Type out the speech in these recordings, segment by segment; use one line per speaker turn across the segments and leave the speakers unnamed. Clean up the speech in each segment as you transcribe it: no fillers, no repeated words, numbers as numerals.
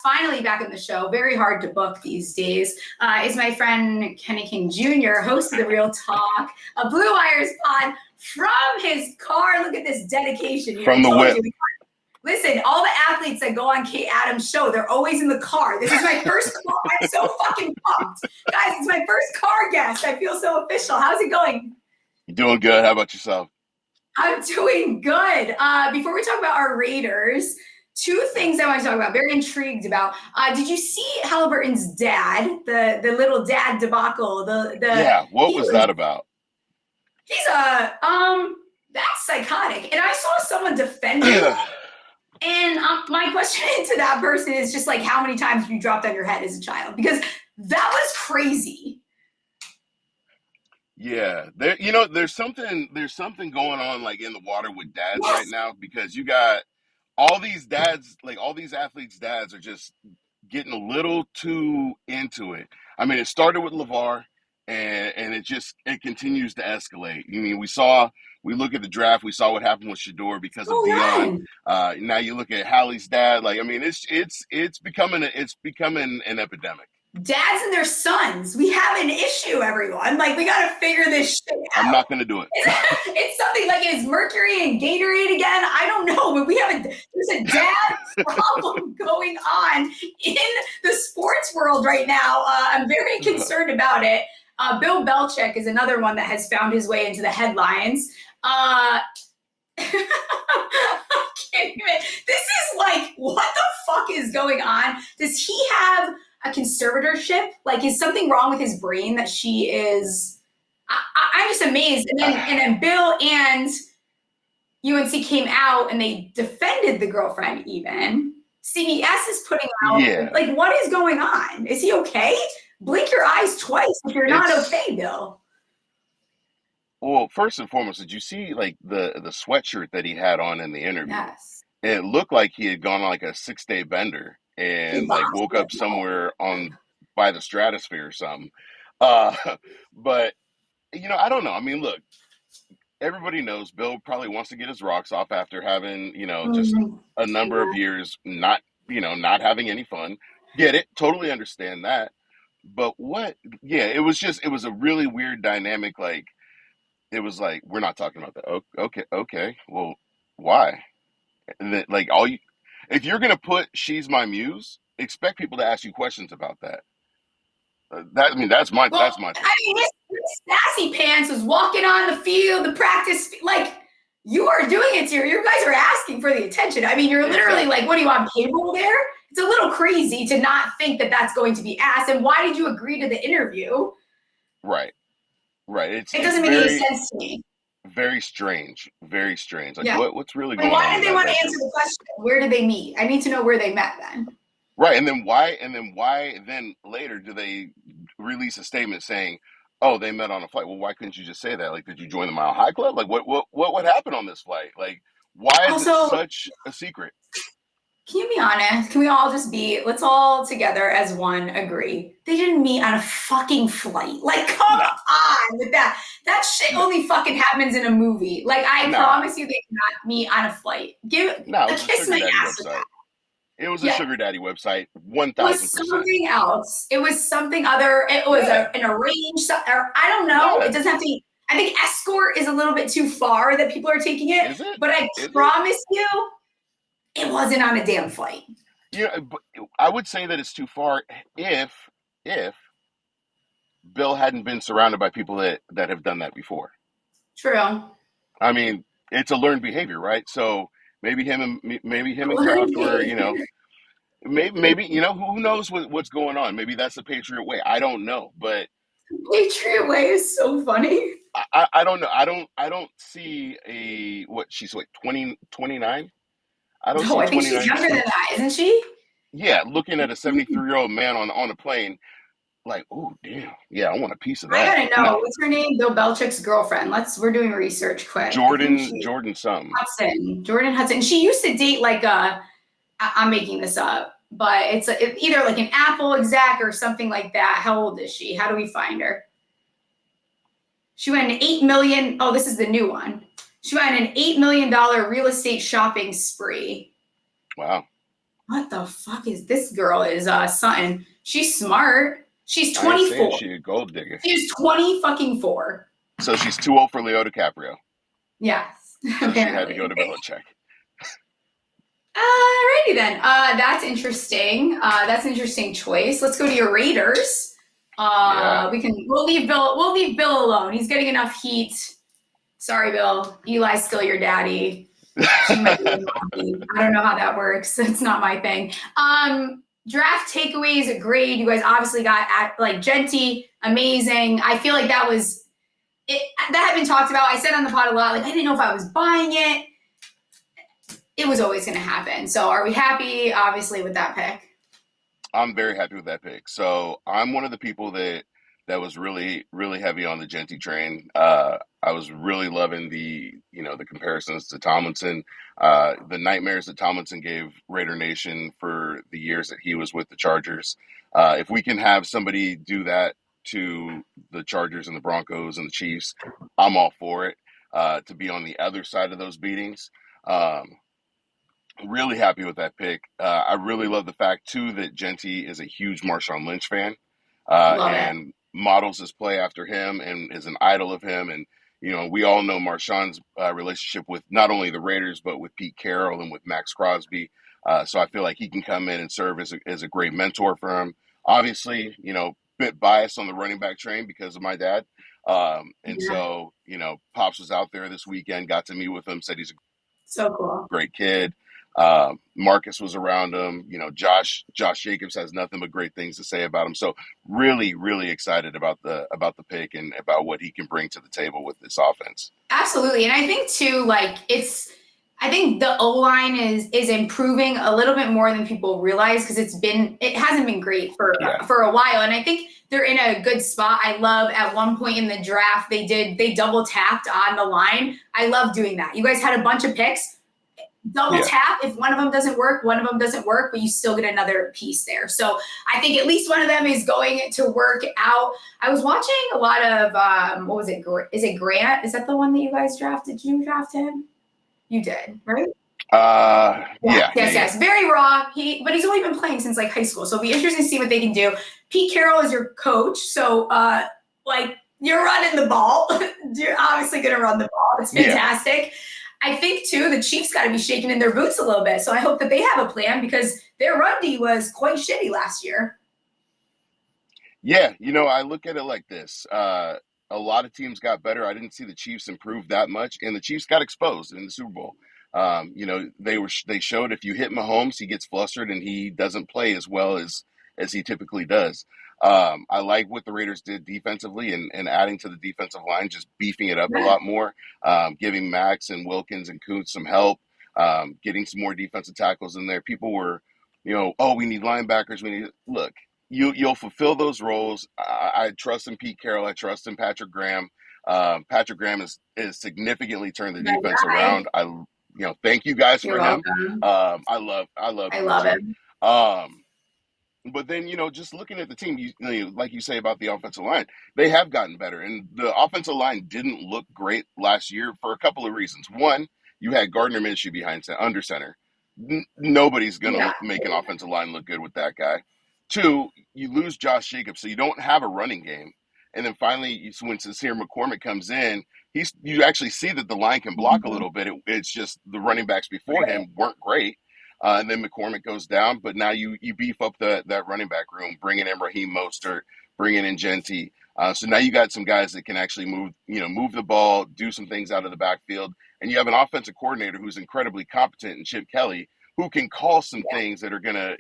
Finally back on the show, very hard to book these days, is my friend Kenny King Jr., host of the Real Talk, a Blue Wires pod from his car. Look at this dedication.
From the whip.
Listen, all the athletes that go on Kate Adams' show, they're always in the car. This is my first car. I'm so fucking pumped. Guys, it's my first car guest. I feel so official. How's it going?
You're doing good. How about yourself?
I'm doing good. Before we talk about our Raiders, two things I want to talk about, very intrigued about. Did you see Haliburton's dad, the little dad debacle?
Yeah, what was that about?
He's that's psychotic. And I saw someone defend him. And my question to that person is just like, how many times have you dropped on your head as a child? Because that was crazy.
Yeah, there's something going on like in the water with dads right now, because you got all these dads, like all these athletes' dads are just getting a little too into it. I mean, it started with LeVar, and it continues to escalate. I mean, we look at the draft, we saw what happened with Shador because of Dion. Now you look at Hallie's dad. Like, I mean, it's becoming an epidemic.
Dads and their sons, we have an issue, everyone. Like, we got to figure this shit out.
I'm not going to do it.
It's something like, is Mercury and Gatorade again? I don't know, but there's a dad problem going on in the sports world right now. I'm very concerned about it. Bill Belichick is another one that has found his way into the headlines. I can't even. This is like, what the fuck is going on? Does he have a conservatorship? Like, is something wrong with his brain that she is? I'm just amazed. And then Bill and UNC came out and they defended the girlfriend. Even CBS is putting out like, what is going on? Is he okay? Blink your eyes twice if you're not okay, Bill.
Well, first and foremost, did you see like the sweatshirt that he had on in the interview?
Yes.
It looked like he had gone on like a 6-day bender and like woke up somewhere by the stratosphere or something. But I don't know. I mean, look, everybody knows Bill probably wants to get his rocks off after having, just a number of years not having any fun. Get it. Totally understand that. But it was a really weird dynamic. Like, it was like, we're not talking about that. Okay. Well, why? And then, like, if you're going to put "She's My Muse," expect people to ask you questions about that. That's my thing.
I mean, this sassy pants was walking on the field, the practice, like, you are doing it here. You guys are asking for the attention. I mean, you're literally like, what do you want, payroll there? It's a little crazy to not think that that's going to be asked. And why did you agree to the interview?
Right.
It doesn't make any sense to me.
Very strange. Like, what's really going on?
Why did they want to answer the question? Where did they meet? I need to know where they met then.
Right, and then why then later do they release a statement saying, "Oh, they met on a flight"? Well, why couldn't you just say that? Like, did you join the Mile High Club? Like, what happened on this flight? Like, why is it such a secret?
Can you be honest? Can we all let's all together as one agree? They didn't meet on a fucking flight. Like, come on with that. That shit only fucking happens in a movie. Like, I promise you they did not meet on a flight. Kiss my ass with that.
It was a sugar daddy website, 1,000%.
It was something else. It was something other. It was an arranged, or I don't know. It doesn't have to be. I think escort is a little bit too far that people are taking it.
Is it?
But I promise you, it wasn't on a damn flight.
Yeah, but I would say that it's too far if Bill hadn't been surrounded by people that have done that before.
True.
I mean, it's a learned behavior, right? So maybe him and Kraft were, maybe who knows what's going on? Maybe that's the Patriot way. I don't know, but
Patriot way is so funny.
I don't know. I don't see she's like 29. I don't see
I think she's younger than that, isn't she?
Yeah, looking at a 73-year-old man on a plane, like, oh damn, yeah, I want a piece of that.
I gotta know what's her name. Bill Belichick's girlfriend. We're doing research quick.
Jordan something.
Jordan Hudson. She used to date like I'm making this up, but it's either like an Apple exec or something like that. How old is she? How do we find her? She went an $8 million. Oh, this is the new one. She went an $8 million real estate shopping spree.
Wow.
What the fuck is this girl? Is something? She's smart. She's
I ain't saying
24.
she a gold digger.
She's 20 fucking 4.
So she's too old for Leo DiCaprio.
Yes,
So she had to go
apparently.
to Belichick.
Alrighty then. That's interesting. That's an interesting choice. Let's go to your Raiders.
Yeah.
We'll leave Bill alone. He's getting enough heat. Sorry, Bill. Eli's still your daddy. She might be mommy. I don't know how that works. It's not my thing. Draft takeaways, grade. You guys obviously got like Jeanty, amazing. I feel like that was it. That had been talked about. I said on the pod a lot. Like I didn't know if I was buying it. It was always going to happen. So are we happy, obviously, with that pick?
I'm very happy with that pick. So I'm one of the people that was really, really heavy on the Jeanty train. I was really loving the comparisons to Tomlinson, the nightmares that Tomlinson gave Raider Nation for the years that he was with the Chargers. If we can have somebody do that to the Chargers and the Broncos and the Chiefs, I'm all for it. To be on the other side of those beatings. Really happy with that pick. I really love the fact too that Jeanty is a huge Marshawn Lynch fan,
Love it.
and models his play after him and is an idol of him. And we all know Marshawn's relationship with not only the Raiders but with Pete Carroll and with Max Crosby. So I feel like he can come in and serve as a great mentor for him. Obviously, bit biased on the running back train because of my dad. And
Yeah.
so, Pops was out there this weekend, got to meet with him, said he's a
So cool.
great kid. Marcus was around him. Josh Jacobs has nothing but great things to say about him. So really, really excited about the pick and about what he can bring to the table with this offense.
Absolutely. And I think too, like I think the O-line is improving a little bit more than people realize because it hasn't been great for a while. And I think they're in a good spot. I love at one point in the draft they double tapped on the line. I love doing that. You guys had a bunch of picks. Double tap. If one of them doesn't work, but you still get another piece there. So I think at least one of them is going to work out. I was watching a lot of what was it? Is it Grant? Is that the one that you guys drafted? Did you draft him? You did, right?
Yes.
Very raw. But he's only been playing since like high school, so it'll be interesting to see what they can do. Pete Carroll is your coach, so you're running the ball. You're obviously going to run the ball. It's fantastic. Yeah. I think too the Chiefs got to be shaking in their boots a little bit, so I hope that they have a plan because their run D was quite shitty last year.
Yeah, I look at it like this. A lot of teams got better. I didn't see the Chiefs improve that much, and the Chiefs got exposed in the Super Bowl. They showed if you hit Mahomes, he gets flustered and he doesn't play as well as he typically does. I like what the Raiders did defensively and adding to the defensive line, just beefing it up a lot more, giving Max and Wilkins and Kuntz some help, getting some more defensive tackles in there. People were, we need linebackers. Look, you'll fulfill those roles. I trust in Pete Carroll. I trust in Patrick Graham. Patrick Graham is significantly turned the defense around. Thank you guys for him. I love him. But then, just looking at the team, like you say about the offensive line, they have gotten better. And the offensive line didn't look great last year for a couple of reasons. One, you had Gardner Minshew under center. Nobody's going to make an offensive line look good with that guy. Two, you lose Josh Jacobs, so you don't have a running game. And then finally, when Sincere McCormick comes in, you actually see that the line can block a little bit. It's just the running backs before him weren't great. And then McCormick goes down, but now you beef up that running back room, bringing in Raheem Mostert, bringing in Jeanty. So now you got some guys that can actually move the ball, do some things out of the backfield, and you have an offensive coordinator who's incredibly competent in Chip Kelly, who can call some things that are gonna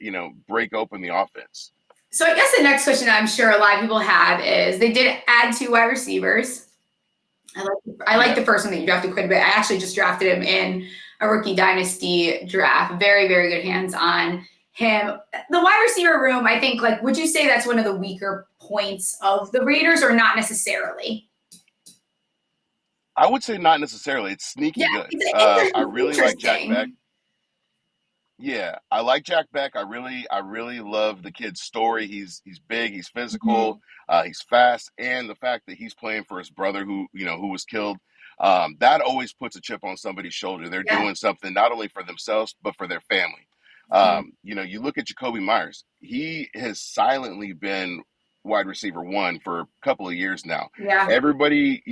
break open the offense.
So I guess the next question I'm sure a lot of people have is they did add 2 wide receivers. I like the first one that you drafted quite a bit. I actually just drafted him in a rookie dynasty draft. Very, very good hands on him. The wide receiver room, I think, would you say that's one of the weaker points of the Raiders or not necessarily?
I would say not necessarily. It's sneaky good. I really like Jack Bech. Yeah, I like Jack Bech. I really love the kid's story. He's big, he's physical, he's fast, and the fact that he's playing for his brother who was killed. That always puts a chip on somebody's shoulder. They're doing something not only for themselves but for their family. You look at Jacoby Myers. He has silently been wide receiver one for a couple of years now.
Yeah.
Everybody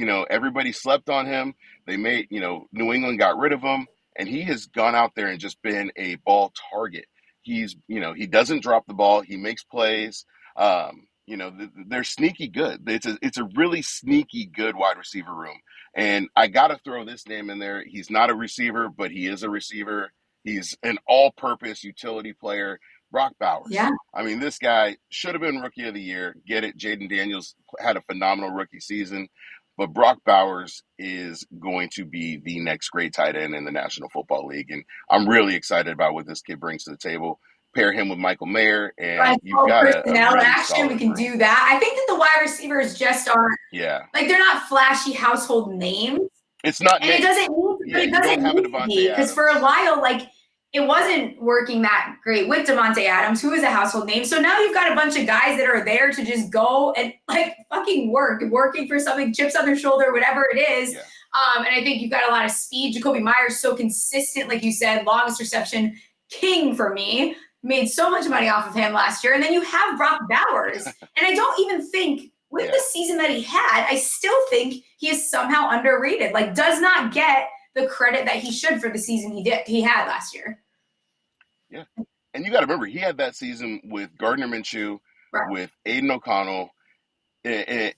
slept on him. New England got rid of him, and he has gone out there and just been a ball target. He doesn't drop the ball. He makes plays. They're sneaky good. It's a really sneaky good wide receiver room. And I got to throw this name in there. He's not a receiver, but he is a receiver. He's an all-purpose utility player, Brock Bowers.
Yeah.
I mean, this guy should have been Rookie of the Year. Get it? Jaden Daniels had a phenomenal rookie season. But Brock Bowers is going to be the next great tight end in the National Football League. And I'm really excited about what this kid brings to the table. Pair him with Michael Mayer, and you've got a really
action. We can do that. I think that the wide receivers just aren't.
Yeah.
Like, they're not flashy household names.
It's not.
And it doesn't need to be, because for a while, like, it wasn't working that great with Devontae Adams, who is a household name. So now you've got a bunch of guys that are there to just go and like fucking working for something, chips on their shoulder, whatever it is.
Yeah.
And I think you've got a lot of speed. Jacoby Myers, so consistent, like you said, longest reception king for me. Made so much money off of him last year. And then you have Brock Bowers. And I don't even think with the season that he had, I still think he is somehow underrated. Like, does not get the credit that he should for the season he had last year.
Yeah. And you got to remember, he had that season with Gardner Minshew,
right,
with Aiden O'Connell. And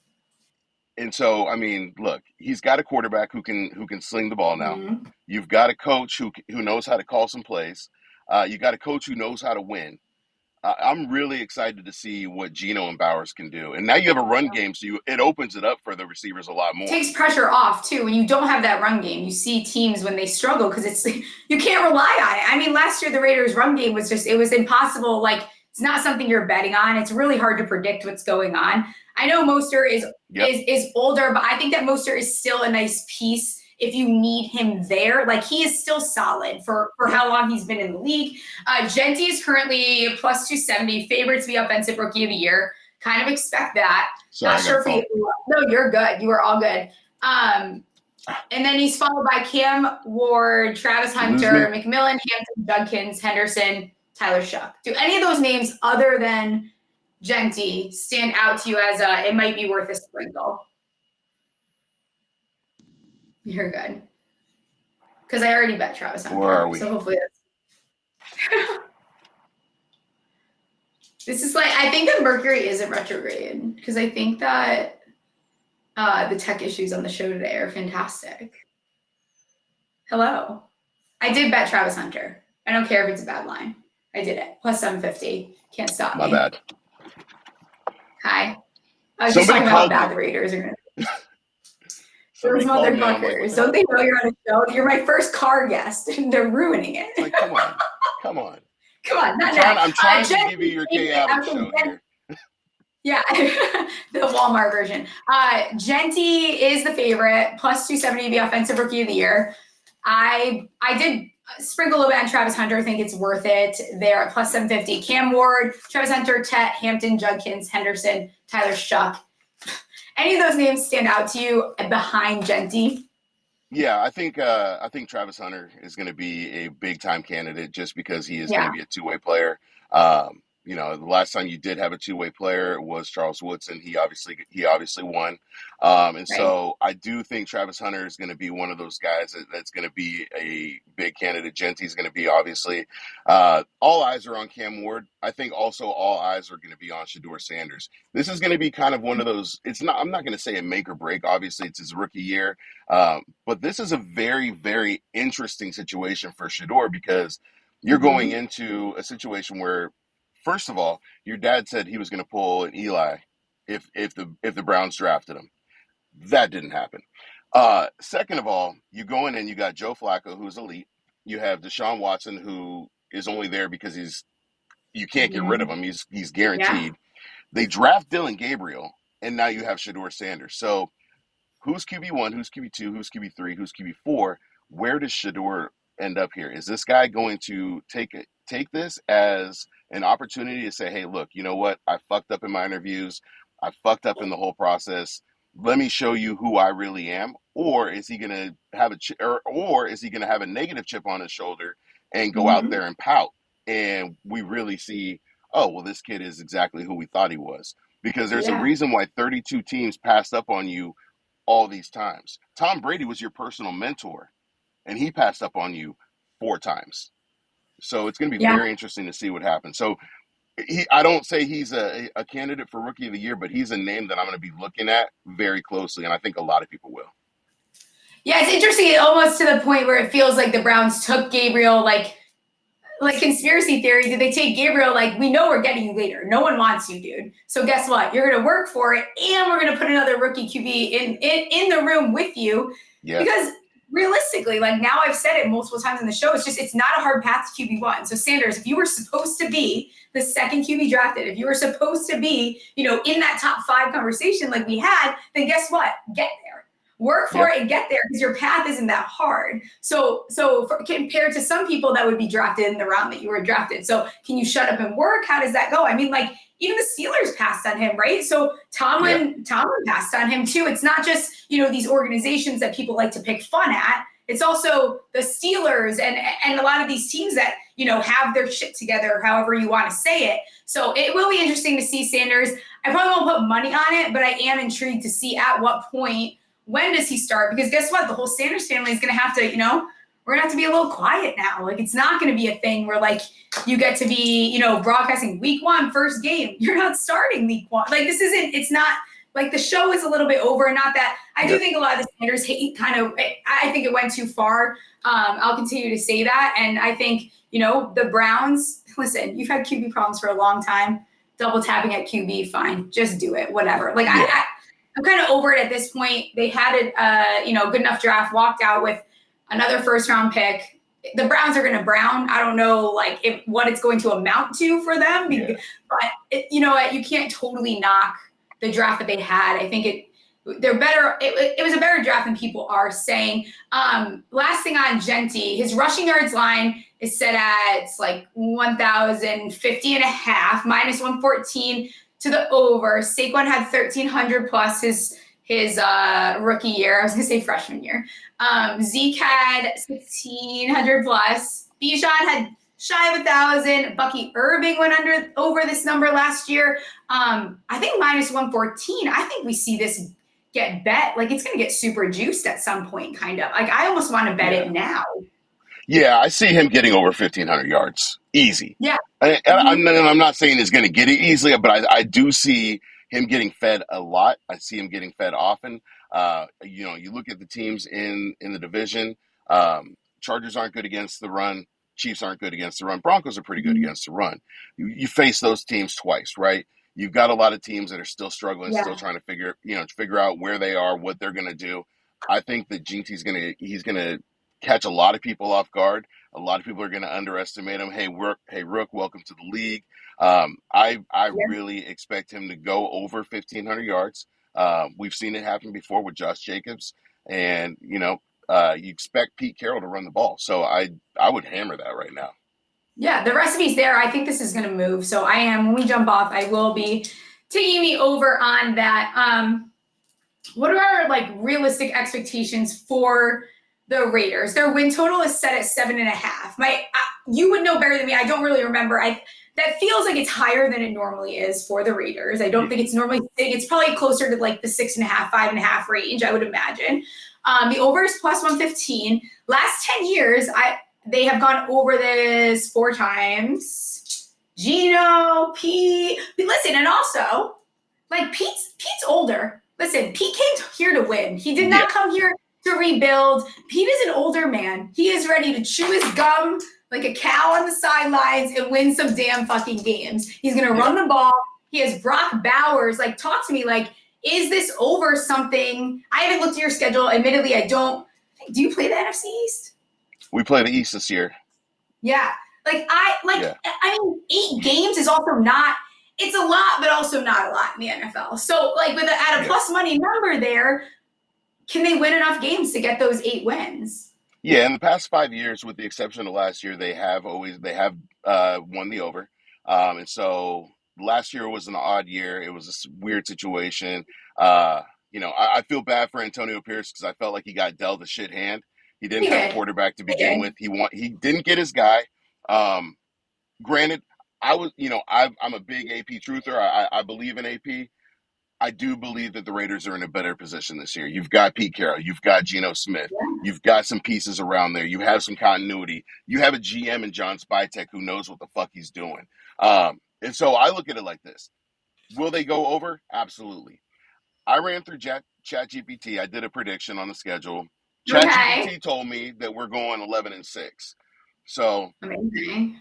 so, I mean, look, he's got a quarterback who can sling the ball now.
Mm-hmm.
You've got a coach who knows how to call some plays. You got a coach who knows how to win. I'm really excited to see what Geno and Bowers can do. And now you have a run game, so it opens it up for the receivers a lot more.
It takes pressure off, too. When you don't have that run game, you see teams when they struggle because you can't rely on it. I mean, last year the Raiders' run game was it was impossible. Like, it's not something you're betting on. It's really hard to predict what's going on. I know Mostert is older, but I think that Mostert is still a nice piece if you need him there. Like, he is still solid for how long he's been in the league. Jeanty is currently plus 270, favorite to be offensive rookie of the year. Kind of expect that.
Sorry,
Not sure if no, you're good. You are all good. And then he's followed by Cam Ward, Travis Hunter, McMillan, Hampton, Judkins, Henderson, Tyler Shuck. Do any of those names other than Jeanty stand out to you as it might be worth a sprinkle? You're good. Because I already bet Travis Hunter.
Where are we?
So hopefully that's... This is like, I think that Mercury isn't retrograde. Because I think that the tech issues on the show today are fantastic. Hello. I did bet Travis Hunter. I don't care if it's a bad line. I did it. Plus 750. Can't stop me.
My bad.
Hi. I was just talking about how bad the Raiders are going to Those motherfuckers. Don't they know you're on a show? You're my first car guest, and they're ruining it.
Like, come on. Come on.
I'm
trying to give you your Kay Adams show here.
Yeah, the Walmart version. Jeanty is the favorite, plus 270 to be offensive rookie of the year. I did sprinkle a little bit on Travis Hunter. I think it's worth it. They're at plus 750. Cam Ward, Travis Hunter, Tet, Hampton, Judkins, Henderson, Tyler Shuck. Any of those names stand out to you behind Jeanty?
Yeah, I think Travis Hunter is going to be a big time candidate just because he is going to be a two-way player. The last time you did have a two-way player was Charles Woodson. He obviously won. So I do think Travis Hunter is going to be one of those guys that's going to be a big candidate. Jeanty is going to be obviously. All eyes are on Cam Ward. I think also all eyes are going to be on Shedeur Sanders. This is going to be kind of one of those. I'm not going to say a make or break. Obviously, it's his rookie year. But this is a very, very interesting situation for Shedeur because you're going into a situation where, first of all, your dad said he was going to pull an Eli if the Browns drafted him. That didn't happen. Second of all, you go in and you got Joe Flacco, who's elite. You have Deshaun Watson, who is only there because you can't get rid of him. He's guaranteed. Yeah. They draft Dylan Gabriel, and now you have Shedeur Sanders. So who's QB1, who's QB2, who's QB3, who's QB4? Where does Shedeur end up here? Is this guy going to take this as an opportunity to say, hey, look, you know what? I fucked up in my interviews. I fucked up in the whole process. Let me show you who I really am. Or is he going to have or is he going to have a negative chip on his shoulder and go out there and pout and we really see, oh, well, this kid is exactly who we thought he was. Because there's a
Yeah.
reason why 32 teams passed up on you all these times. Tom Brady was your personal mentor, and he passed up on you 4 times. So it's going to be
Yeah.
very interesting to see what happens. So I don't say he's a candidate for Rookie of the Year, but he's a name that I'm going to be looking at very closely, and I think a lot of people will.
Yeah, it's interesting, almost to the point where it feels like the Browns took Gabriel, like conspiracy theory. Did they take Gabriel? Like, we know we're getting you later. No one wants you, dude. So guess what? You're going to work for it, and we're going to put another rookie QB in the room with you.
Yeah.
Because realistically, like now I've said it multiple times in the show, it's not a hard path to QB1. So Sanders, if you were supposed to be the second QB drafted, if you were supposed to be, in that top 5 conversation like we had, then guess what? Get there. Work for it and get there, because your path isn't that hard. So compared to some people that would be drafted in the round that you were drafted. So can you shut up and work? How does that go? I mean, like even the Steelers passed on him, right? So Tomlin passed on him too. It's not just, these organizations that people like to pick fun at. It's also the Steelers and a lot of these teams that, have their shit together, however you want to say it. So it will be interesting to see Sanders. I probably won't put money on it, but I am intrigued to see at what point. When does he start? Because guess what? The whole Sanders family is going to have to, we're going to have to be a little quiet now. Like, it's not going to be a thing where, like, you get to be, broadcasting week 1, first game. You're not starting week 1. Like, it's not, like, the show is a little bit over. Not that, I do think a lot of the Sanders hate I think it went too far. I'll continue to say that. And I think, the Browns, listen, you've had QB problems for a long time. Double tapping at QB, fine. Just do it. Whatever. Like, I'm kind of over it at this point. They had a good enough draft, walked out with another first-round pick. The Browns are going to Brown. I don't know what it's going to amount to for them. But you know what? You can't totally knock the draft that they had. I think they're better. It was a better draft than people are saying. Last thing on Jeanty, his rushing yards line is set at 1,050 and a half, minus 114. To the over. Saquon had 1,300 plus his rookie year. I was going to say freshman year. Zeke had 1,600 plus. Bijan had shy of 1,000. Bucky Irving went over this number last year. I think minus 114. I think we see this get bet. Like, it's going to get super juiced at some point, kind of. Like, I almost want to bet it now.
Yeah, I see him getting over 1,500 yards. Easy.
Yeah.
I'm not saying he's going to get it easily, but I do see him getting fed a lot. I see him getting fed often. You look at the teams in the division. Chargers aren't good against the run. Chiefs aren't good against the run. Broncos are pretty good against the run. You face those teams twice, right? You've got a lot of teams that are still struggling, still trying to figure out where they are, what they're going to do. I think that Jeanty's he's going to catch a lot of people off guard. A lot of people are going to underestimate him. Hey, Rook, welcome to the league. I really expect him to go over 1,500 yards. We've seen it happen before with Josh Jacobs, and you expect Pete Carroll to run the ball. So I would hammer that right now.
Yeah, the recipe's there. I think this is going to move. So when we jump off, I will be taking me over on that. What are our realistic expectations for the Raiders? Their win total is set at 7.5. You would know better than me. I don't really remember. That feels like it's higher than it normally is for the Raiders. I don't think it's normally. It's probably closer to the 6.5, 5.5 range, I would imagine. The over is plus 115. Last 10 years, they have gone over this 4 times. Gino, Pete. Listen, and also, Pete's older. Listen, Pete came here to win. He did not come here to rebuild. Pete is an older man. He is ready to chew his gum like a cow on the sidelines and win some damn fucking games. He's going to run the ball. He has Brock Bowers. Talk to me. Is this over something? I haven't looked at your schedule. Admittedly, I don't. Do you play the NFC East?
We play the East this year.
Yeah. I mean, 8 games is also not. It's a lot, but also not a lot in the NFL. So, at a plus money number there, can they win enough games to get those 8 wins?
Yeah, in the past 5 years, with the exception of last year, they have won the over. And so last year was an odd year. It was a weird situation. I feel bad for Antonio Pierce because I felt like he got dealt a shit hand. He didn't have a quarterback to begin with. He didn't get his guy. Granted, I'm a big AP truther. I believe in AP. I do believe that the Raiders are in a better position this year. You've got Pete Carroll. You've got Geno Smith.
Yeah.
You've got some pieces around there. You have some continuity. You have a GM in John Spytek who knows what the fuck he's doing. And so I look at it like this. Will they go over? Absolutely. I ran through ChatGPT. I did a prediction on the schedule.
Okay.
ChatGPT told me that we're going 11-6. So
Amazing.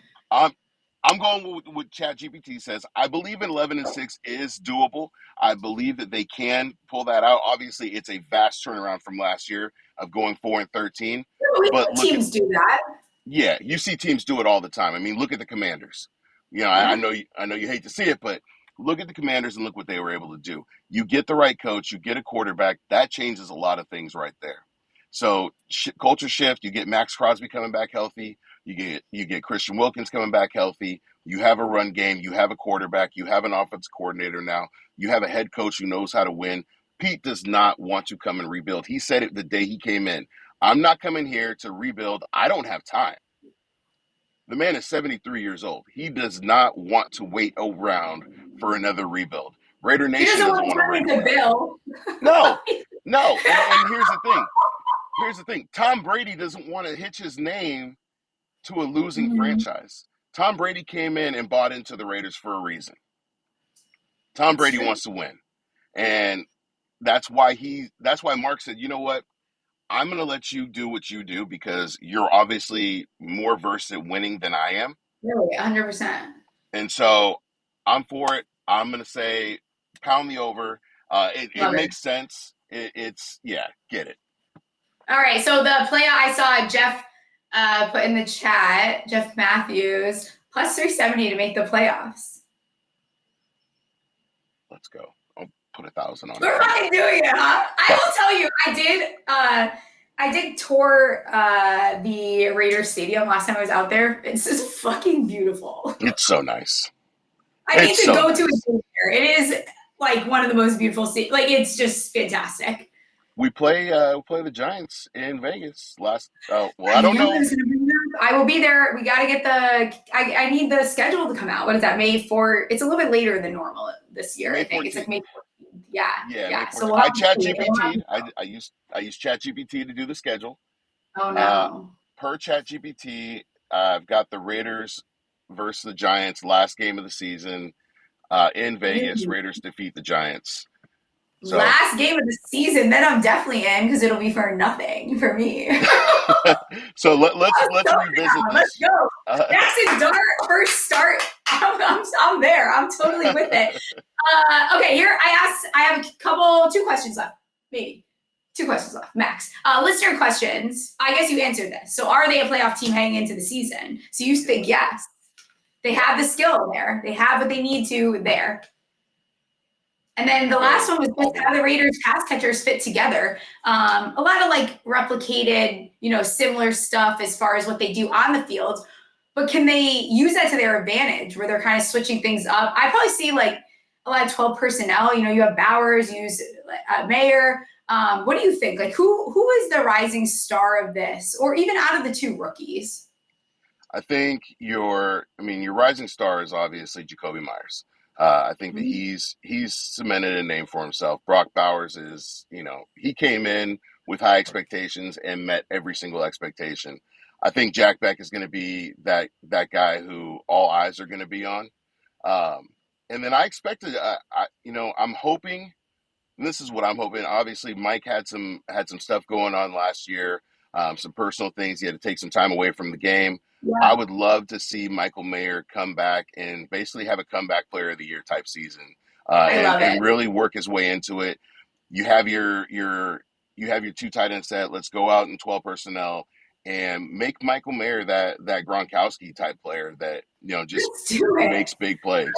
I'm going with what ChatGPT says. I believe in 11-6 is doable. I believe that they can pull that out. Obviously, it's a vast turnaround from last year of going 4-13.
We
But look at
teams do that.
Yeah, you see teams do it all the time. I mean, look at the Commanders. I
Yeah.
know you hate to see it, but look at the Commanders and look what they were able to do. You get the right coach, you get a quarterback, that changes a lot of things right there. So culture shift. You get Max Crosby coming back healthy. You get Christian Wilkins coming back healthy. You have a run game. You have a quarterback. You have an offense coordinator now. You have a head coach who knows how to win. Pete does not want to come and rebuild. He said it the day he came in. I'm not coming here to rebuild. I don't have time. The man is 73 years old. He does not want to wait around for another rebuild. Raider
He
Nation
doesn't
doesn't
want
want
to
to
turn
wait
into
around.
Bill.
No. And here's the thing. Tom Brady doesn't want to hitch his name to a losing
Mhm.
franchise. Tom Brady came in and bought into the Raiders for a reason. Tom
That's
Brady
true.
wants to win. And that's why Mark said, you know what? I'm going to let you do what you do because you're obviously more versed at winning than I am.
Really, 100%.
And so I'm for it. I'm going to say pound the over. It
Love it.
makes sense. Get it.
All right, so the play I saw Jeff put in the chat, Jeff Matthews, plus 370 to make the playoffs.
Let's go. I'll put 1,000 on it.
We're fucking doing it, huh? I will tell you, I did tour the Raiders Stadium last time I was out there. It's just fucking beautiful.
It's so nice.
I need
It's
to
so
go
nice.
to a game there. It is like one of the most beautiful like it's just fantastic.
We play the Giants in Vegas last. I don't know.
I will be there. We got to get I need the schedule to come out. What is that? May 4th. It's a little bit later than normal this year.
May
I think
14th.
it's like May 14th. Yeah.
Yeah,
Yeah.
May 14th.
So
I chat GPT. I use chat GPT to do the schedule.
Oh no.
Per chat GPT, I've got the Raiders versus the Giants last game of the season in Vegas.
Ooh.
Raiders defeat the Giants. So,
last game of the season, then I'm definitely in because it'll be for nothing for me.
so let's revisit this.
Let's go. Jackson Dart first start. I'm there. I'm totally with it. Okay, here I have two questions left, maybe. 2 questions left, max. Listener questions. I guess you answered this. So are they a playoff team heading into the season? So you think yes. They have the skill there. They have what they need to there. And then the last one was just how the Raiders pass catchers fit together. A lot of like replicated, similar stuff as far as what they do on the field. But can they use that to their advantage where they're kind of switching things up? I probably see like a lot of 12 personnel. You have Bowers, you use Mayer. What do you think? Like who is the rising star of this, or even out of the 2 rookies?
I think your rising star is obviously Jacoby Myers. I think that he's cemented a name for himself. Brock Bowers is, he came in with high expectations and met every single expectation. I think Jack Bech is going to be that guy who all eyes are going to be on. And then I expected, I'm hoping, and this is what I'm hoping. Obviously, Mike had some stuff going on last year, some personal things. He had to take some time away from the game. Yeah. I would love to see Michael Mayer come back and basically have a comeback player of the year type season, and really work his way into it. You have your 2 tight end set. Let's go out in 12 personnel and make Michael Mayer that Gronkowski type player that just makes big plays.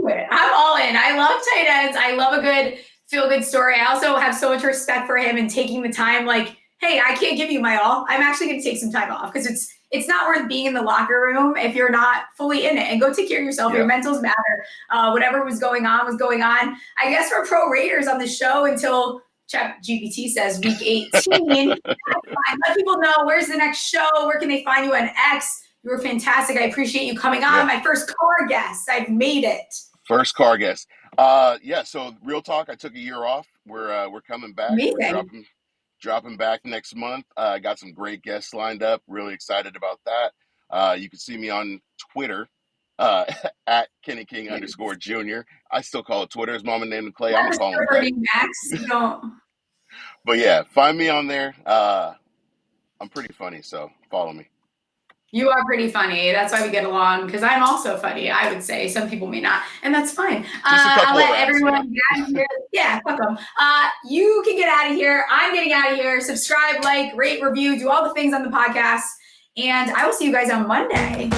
I'm all in. I love tight ends. I love a good feel-good story. I also have so much respect for him and taking the time. Like, hey, I can't give you my all. I'm actually going to take some time off because it's not worth being in the locker room if you're not fully in it. And go take care of yourself. Yeah. Your mentals matter. Whatever was going on was going on. I guess we're pro Raiders on the show until ChatGPT says week 18. Let people know where's the next show. Where can they find you on X? You were fantastic. I appreciate you coming on. My first car guest. I've made it.
First car guest. So real talk, I took a year off. We're coming back.
Amazing.
We're dropping back next month. Got some great guests lined up. Really excited about that. You can see me on Twitter at Kenny King _Jr. I still call it Twitter. His mama named him Clay. I'm gonna call him Clay.
Max, you don't.
But yeah, find me on there. I'm pretty funny, so follow me.
You are pretty funny. That's why we get along, because I'm also funny, I would say. Some people may not, and that's fine. I'll let everyone get out of here. Yeah, fuck them. You can get out of here. I'm getting out of here. Subscribe, like, rate, review, do all the things on the podcast. And I will see you guys on Monday.